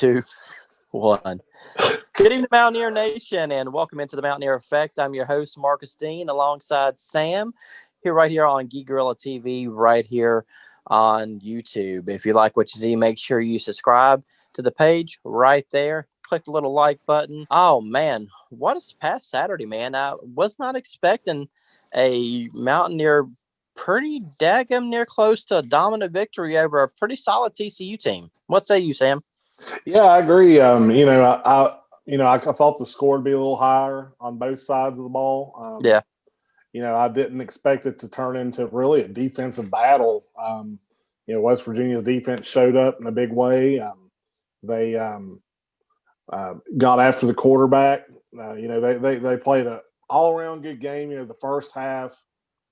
2, 1. Good evening, Mountaineer Nation, and welcome into the Mountaineer Effect. I'm your host, Marcus Dean, alongside Sam, right here on Geek Gorilla TV, right here on YouTube. If you like what you see, make sure you subscribe to the page right there. Click the little like button. Oh, man, what a past Saturday, man. I was not expecting a Mountaineer pretty daggum near close to a dominant victory over a pretty solid TCU team. What say you, Sam? Yeah, I agree. I thought the score would be a little higher on both sides of the ball. Yeah. I didn't expect it to turn into really a defensive battle. West Virginia's defense showed up in a big way. They got after the quarterback. They played an all-around good game. The first half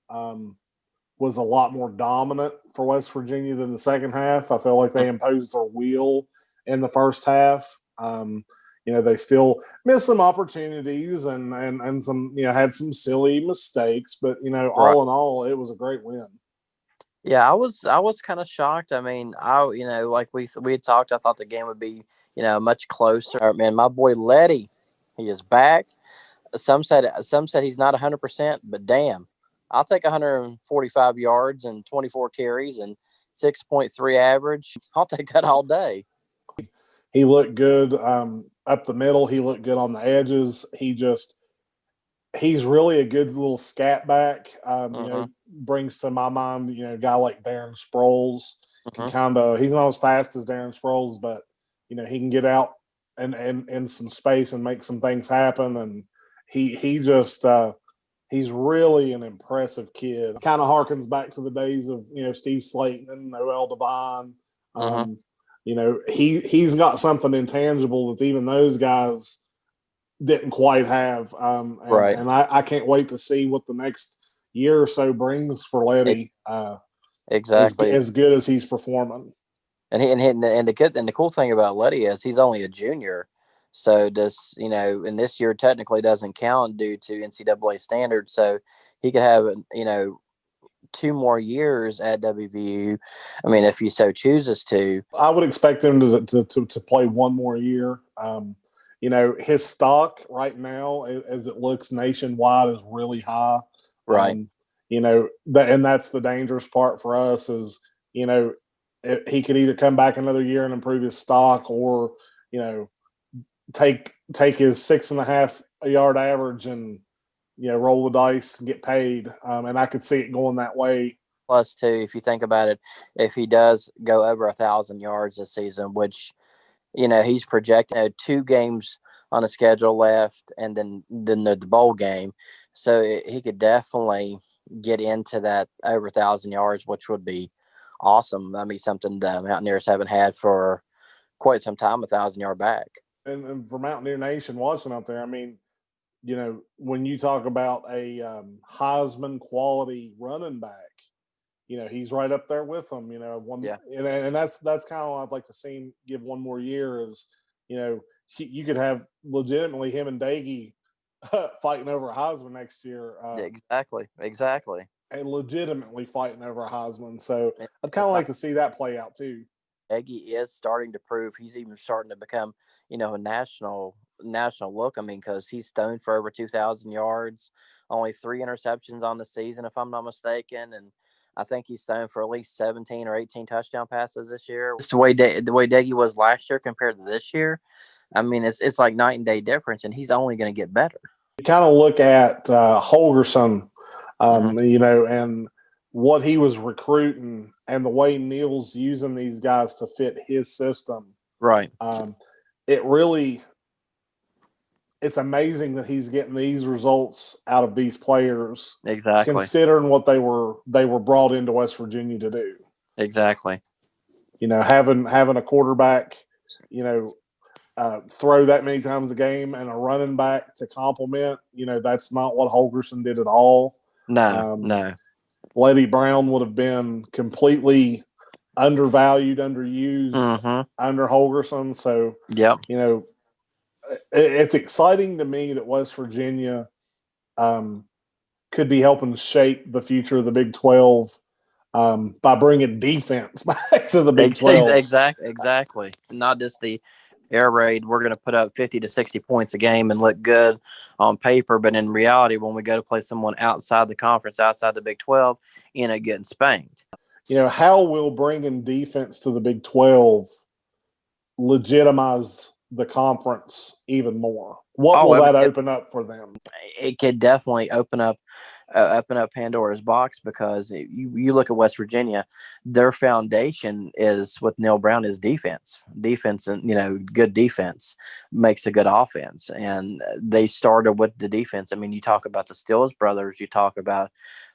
was a lot more dominant for West Virginia than the second half. I felt like they imposed their will in the first half. They still missed some opportunities and some, had some silly mistakes, but, all in all, it was a great win. Yeah, I was kind of shocked. I mean, like we had talked, I thought the game would be, much closer. Man, my boy Letty, he is back. Some said he's not 100%, but damn, I'll take 145 yards and 24 carries and 6.3 average. I'll take that all day. He looked good up the middle. He looked good on the edges. He's really a good little scat back. Brings to my mind, a guy like Darren Sproles can he's not as fast as Darren Sproles, but he can get out and in some space and make some things happen. And he's really an impressive kid. Kind of harkens back to the days of Steve Slayton and Noel Devine. He's got something intangible that even those guys didn't quite have. Right. And I can't wait to see what the next year or so brings for Letty. Exactly. As good as he's performing. And the cool thing about Letty is he's only a junior. So and this year technically doesn't count due to NCAA standards. So he could have, 2 more years at WVU. I mean, if he so chooses to. I would expect him to play 1 more year. His stock right now, as it looks nationwide, is really high. Right. And that's the dangerous part for us is, he could either come back another year and improve his stock or, take his 6.5 yard average and, roll the dice and get paid. And I could see it going that way. Plus, too, if you think about it, if he does go over 1,000 yards this season, which, he's projecting 2 games on the schedule left and then the bowl game. So he could definitely get into that over 1,000 yards, which would be awesome. I mean, something the Mountaineers haven't had for quite some time, 1,000-yard back. And for Mountaineer Nation watching out there, I mean, when you talk about a Heisman quality running back, he's right up there with them. And that's kind of what I'd like to see him give 1 more year. Is you could have legitimately him and Daggy fighting over a Heisman next year. Exactly, and legitimately fighting over a Heisman. So I'd kind of like to see that play out too. Daggy is starting to prove he's even starting to become, a national look. I mean, because he's stoned for over 2,000 yards, only 3 interceptions on the season, if I'm not mistaken, and I think he's thrown for at least 17 or 18 touchdown passes this year. It's the way Daggy was last year compared to this year. I mean, it's like night and day difference, and he's only going to get better. You kind of look at Holgerson, and what he was recruiting and the way Neal's using these guys to fit his system. Right. It's amazing that he's getting these results out of these players. Exactly. Considering what they were brought into West Virginia to do. Exactly. Having a quarterback, throw that many times a game and a running back to complement, that's not what Holgerson did at all. No. Letty Brown would have been completely undervalued, underused under Holgerson. So, yep. It's exciting to me that West Virginia could be helping shape the future of the Big 12 by bringing defense back to the Big 12. Exactly. Not just the air raid, we're going to put up 50 to 60 points a game and look good on paper. But in reality, when we go to play someone outside the conference, outside the Big 12, getting spanked. How will bringing defense to the Big 12 legitimize the conference even more? What will that open up for them? It could definitely open up Pandora's box, because you look at West Virginia, their foundation is with Neil Brown is defense, and good defense makes a good offense, and they started with the defense. I mean, you talk about the Stills brothers, you talk about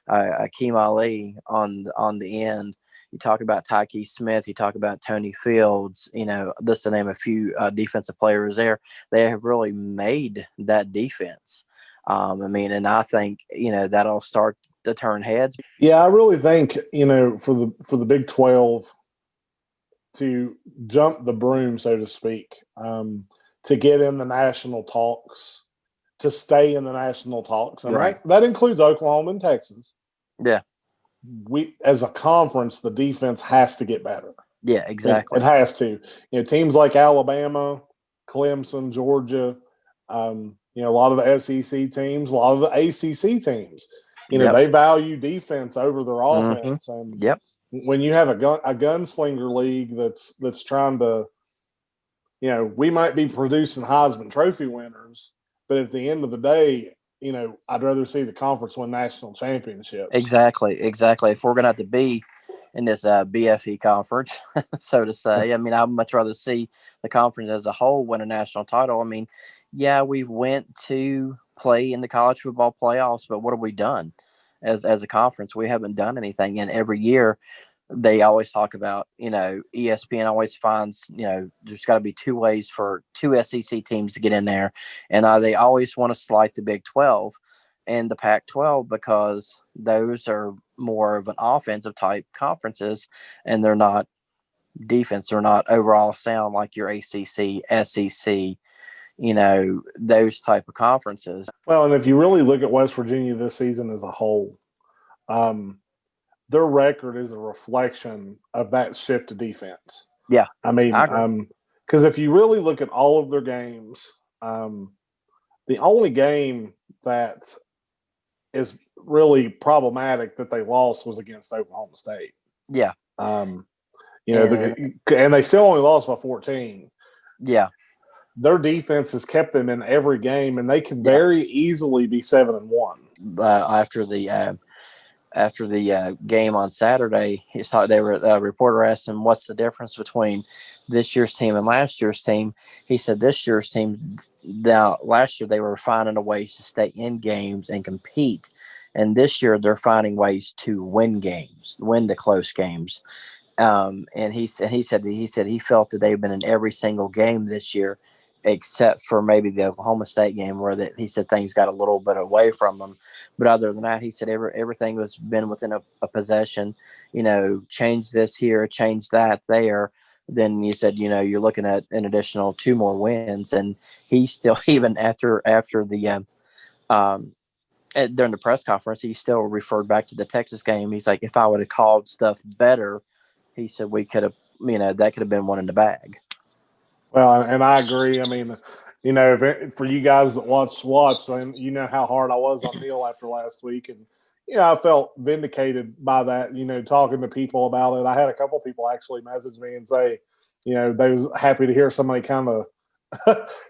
Akeem Ali on the end. You talk about Tyke Smith. You talk about Tony Fields. Just to name a few defensive players there. They have really made that defense. And I think that'll start to turn heads. Yeah, I really think for the Big 12 to jump the broom, so to speak, to get in the national talks, to stay in the national talks, and right. that includes Oklahoma and Texas. Yeah. We, as a conference, the defense has to get better. Yeah, exactly. It has to. Teams like Alabama, Clemson, Georgia, a lot of the SEC teams, a lot of the ACC teams, they value defense over their offense. And when you have a gunslinger league that's trying to, we might be producing Heisman Trophy winners, but at the end of the day, I'd rather see the conference win national championships. Exactly. If we're going to have to be in this BFE conference, so to say, I'd much rather see the conference as a whole win a national title. We went to play in the college football playoffs, but what have we done as a conference? We haven't done anything. And every year they always talk about, ESPN always finds, there's got to be two ways for two SEC teams to get in there. And they always want to slight the Big 12 and the Pac-12, because those are more of an offensive type conferences, and they're not defense. They're not overall sound like your ACC, SEC, those type of conferences. Well, and if you really look at West Virginia this season as a whole, their record is a reflection of that shift to defense. Yeah. Because if you really look at all of their games, the only game that is really problematic that they lost was against Oklahoma State. Yeah. And they still only lost by 14. Yeah. Their defense has kept them in every game, and they can very easily be 7-1. After the game on Saturday, a reporter asked him, what's the difference between this year's team and last year's team? He said this year's team, now last year they were finding a ways to stay in games and compete, and this year they're finding ways to win games, win the close games. And he said he felt that they've been in every single game this year, except for maybe the Oklahoma State game, where he said things got a little bit away from them. But other than that, he said everything was been within a possession. Change this here, change that there. Then you said, you're looking at an additional 2 more wins, and he still, even after the during the press conference, he still referred back to the Texas game. He's like, if I would have called stuff better, he said we could have, that could have been one in the bag. Well, and I agree. For you guys that watch, then you know how hard I was on Neil after last week, and I felt vindicated by that. Talking to people about it, I had a couple people actually message me and say, they was happy to hear somebody kind of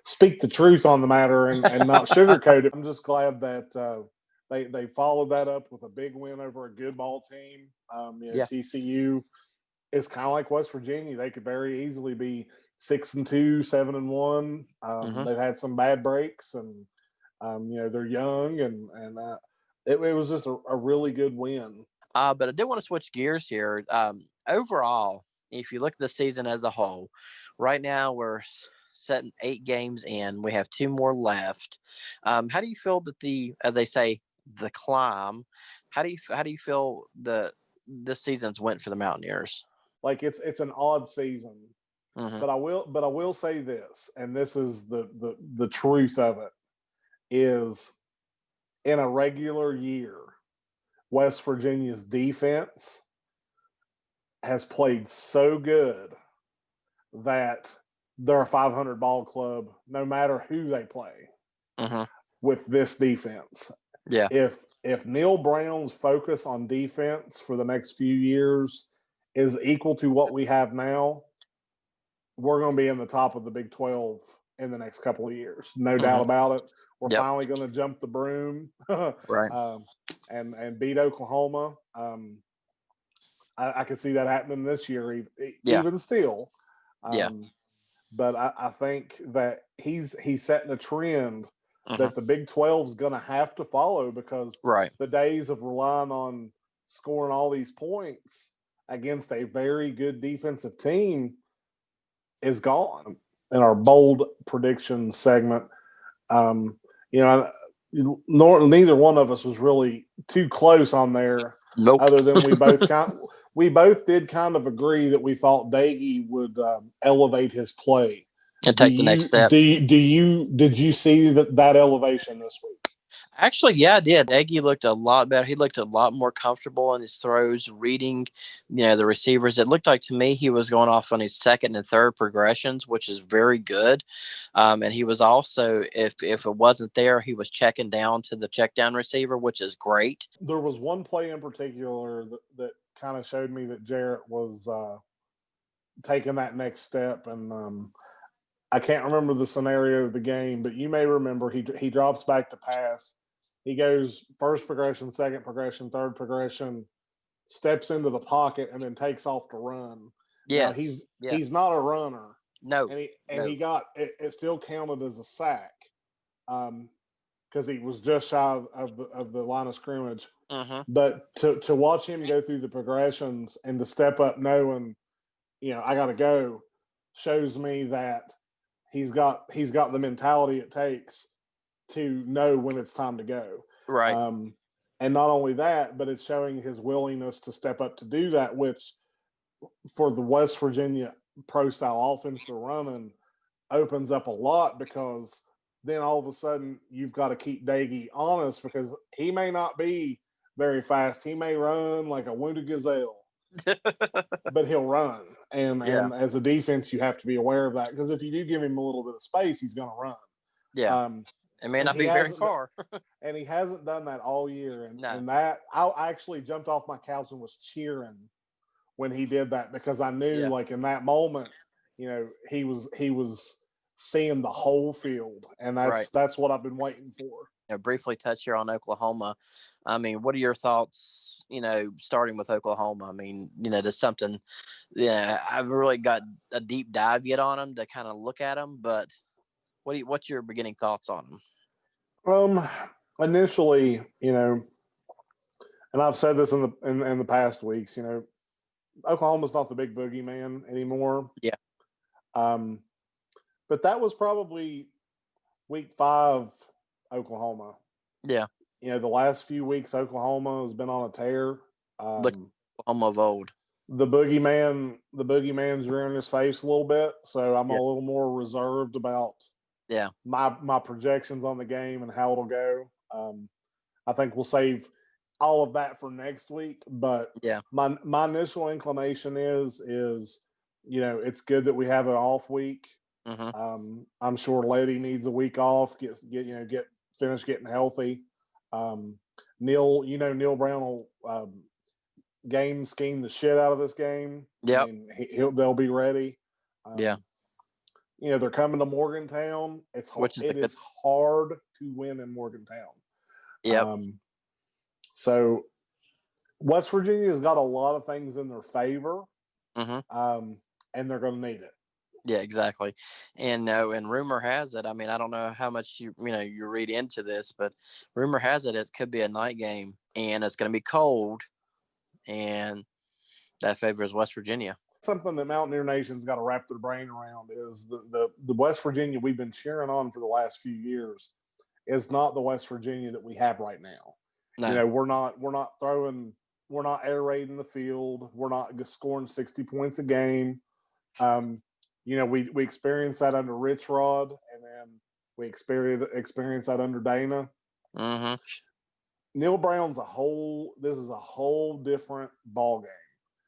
speak the truth on the matter and not sugarcoat it. I'm just glad that they followed that up with a big win over a good ball team. TCU is kind of like West Virginia. They could very easily be 6-2, 7-1. They've had some bad breaks, and they're young, and it was just a really good win. But I did want to switch gears here. Overall, if you look at the season as a whole, right now we're setting 8 games in. We have 2 more left. How do you feel that as they say, the climb? How do you feel this season's went for the Mountaineers? Like it's an odd season. But I will say this, and this is the truth of it, is in a regular year, West Virginia's defense has played so good that they're a 500 ball club no matter who they play with this defense. Yeah. If Neil Brown's focus on defense for the next few years is equal to what we have now, we're going to be in the top of the Big 12 in the next couple of years. No doubt about it. We're finally going to jump the broom Right. and beat Oklahoma. I could see that happening this year, even still. But I think that he's setting a trend that the Big 12 is going to have to follow, because the days of relying on scoring all these points against a very good defensive team is gone. In our bold prediction segment, neither one of us was really too close on there. Nope. Other than we both did kind of agree that we thought Daggy would elevate his play and take the next step. Did you see that elevation this week? Actually, yeah, I did. Eggy looked a lot better. He looked a lot more comfortable in his throws, reading, the receivers. It looked like to me he was going off on his second and third progressions, which is very good. And he was also, if it wasn't there, he was checking down to the check down receiver, which is great. There was one play in particular that kind of showed me that Jarrett was taking that next step, and I can't remember the scenario of the game, but you may remember he drops back to pass. He goes first progression, second progression, third progression, steps into the pocket, and then takes off to run. Yes. Now, he's not a runner. No. He got it still counted as a sack because he was just shy of the line of scrimmage. But to watch him go through the progressions and to step up knowing, I got to go, shows me that he's got the mentality it takes to know when it's time to go. Right. And not only that, but it's showing his willingness to step up to do that, which for the West Virginia pro style offense they're running opens up a lot, because then all of a sudden you've got to keep Daggy honest, because he may not be very fast. He may run like a wounded gazelle, but he'll run. And as a defense, you have to be aware of that, because if you do give him a little bit of space, he's going to run. Yeah. It may not be very far. And he hasn't done that all year. And that I actually jumped off my couch and was cheering when he did that, because I knew like in that moment, he was seeing the whole field. And that's what I've been waiting for. Briefly touch here on Oklahoma. I mean, what are your thoughts, starting with Oklahoma? I mean, there's something, I've really got a deep dive yet on them to kind of look at them, but what's your beginning thoughts on them? Initially, and I've said this in the past weeks, Oklahoma's not the big boogeyman anymore. Yeah. But that was probably week 5 Oklahoma. Yeah. The last few weeks Oklahoma has been on a tear. Oklahoma of old. The boogeyman's rearing his face a little bit, so I'm a little more reserved about my projections on the game and how it'll go. I think we'll save all of that for next week, but my initial inclination is it's good that we have an off week. I'm sure Letty needs a week off, get finished getting healthy. Neil Brown will game scheme the shit out of this game. Yeah, they'll be ready. They're coming to Morgantown. It is hard to win in Morgantown. Yeah. So West Virginia's got a lot of things in their favor, and they're going to need it. Yeah, exactly. And rumor has it, I mean, I don't know how much you read into this, but rumor has it could be a night game, and it's going to be cold, and that favors West Virginia. Something that Mountaineer Nation's got to wrap their brain around is the West Virginia we've been cheering on for the last few years is not the West Virginia that we have right now. No. We're not air raiding the field. We're not scoring 60 points a game. We experienced that under Rich Rod, and then we experienced that under Dana. Neil Brown's this is a whole different ball game.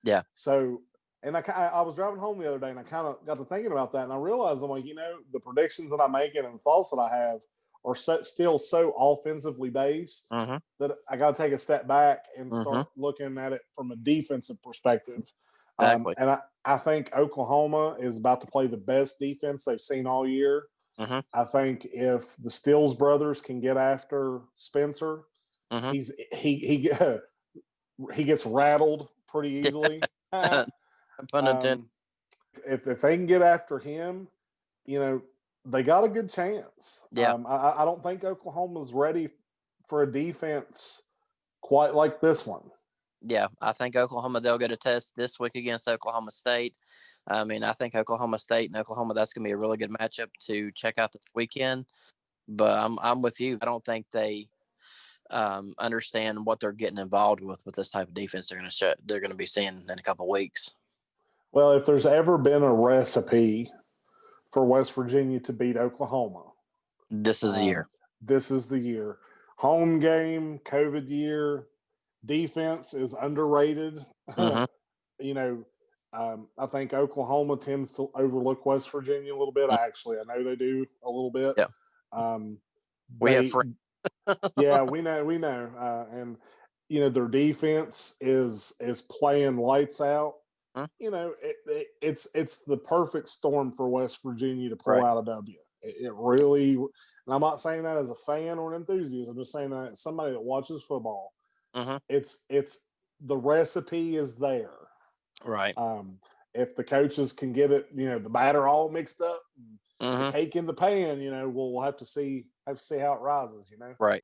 Yeah. So And I was driving home the other day, and I kind of got to thinking about that, and I realized I'm like, the predictions that I'm making and the thoughts that I have are still so offensively based that I got to take a step back and start looking at it from a defensive perspective. Exactly. And I think Oklahoma is about to play the best defense they've seen all year. I think if the Stills brothers can get after Spencer, he gets rattled pretty easily. Pun intended. If they can get after him, they got a good chance. Yeah. I don't think Oklahoma's ready for a defense quite like this one. Yeah, I think Oklahoma, they'll get a test this week against Oklahoma State. I mean, I think Oklahoma State and Oklahoma, that's going to be a really good matchup to check out this weekend. But I'm with you. I don't think they understand what they're getting involved with this type of defense they're going to be seeing in a couple of weeks. Well, if there's ever been a recipe for West Virginia to beat Oklahoma, this is the year. This is the year. Home game, COVID year, defense is underrated. I think Oklahoma tends to overlook West Virginia a little bit. I know they do a little bit. Yeah. We have friends. Yeah, we know. And their defense is playing lights out. It's the perfect storm for West Virginia to pull out a W. It really, and I'm not saying that as a fan or an enthusiast. I'm just saying that as somebody that watches football. It's the recipe is there. Right. If the coaches can get it, the batter all mixed up, the cake in the pan, we'll have to see how it rises. Right.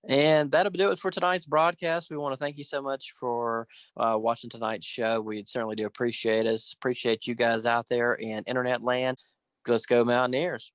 And that'll do it for tonight's broadcast. We want to thank you so much for watching tonight's show. We certainly do appreciate you guys out there in internet land. Let's go Mountaineers.